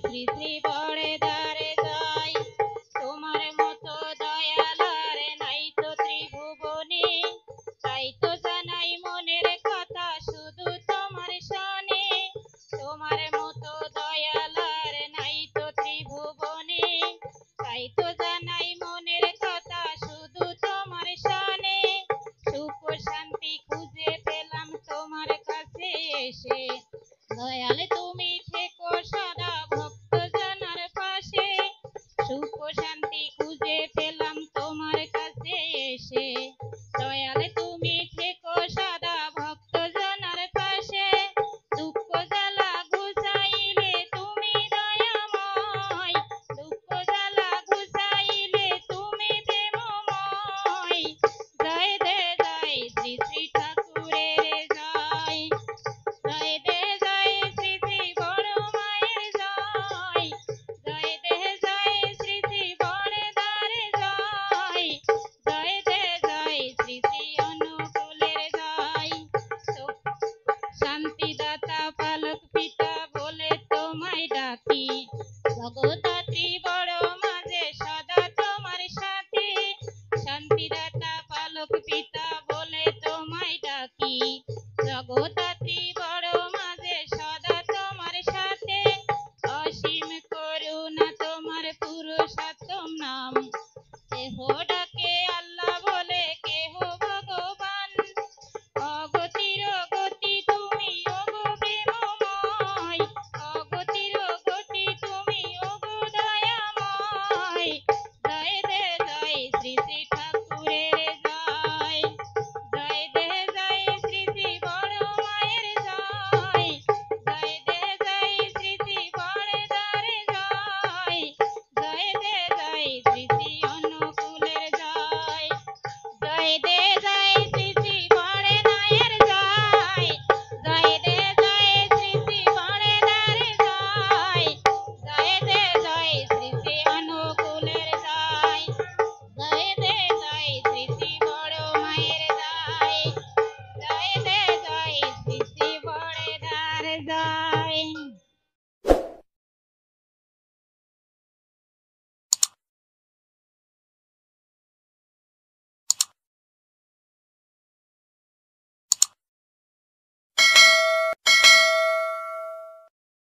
শ্রী শ্রী বড়ে দ্বারে যাই, তোমার মতো দয়ালার নাই তো ত্রিভুবনে, তাই তো জানাই মনের কথা শুধু তোমার শানে। তোমার মতো দয়ালার নাই তো ত্রিভুবনে, তাই তো জানাই মনের কথা শুধু তোমার শানে। সুখ ও শান্তি খুঁজে পেলাম তোমার কাছে এসে, দয়াল তুমি থেকো সদা ভক্ত জনার পাশে। সুখ ও শান্তি খুঁজে পেলাম তোমার কাছে এসে, দয়াল তুমি থেকো সদা ভক্ত জনার পাশে। দুঃখ জ্বালা ঘুচাইলে তুমি দয়াময়, দুঃখ জ্বালা ঘুচাইলে তুমি প্রেমময়। জয় দে জয় শ্রী শ্রী ঠাকুরের জয়, জয় দে জয় শ্রী শ্রী বড় মায়ের জয়, জয় দে জয় শ্রী শ্রী বড় দ্বারে জয়, জয় দে জয় শ্রী শ্রী অনুকূলের জয়। তো শান্তিদাতা পালক পিতা বলে তোমায় ডাকি, জগদ্ধাত্রী বড় মাঝে সদা তোমার সাথে। শান্তিদাতা পালক পিতা বলে তোমায় ডাকি, জগদ্ধাত্রী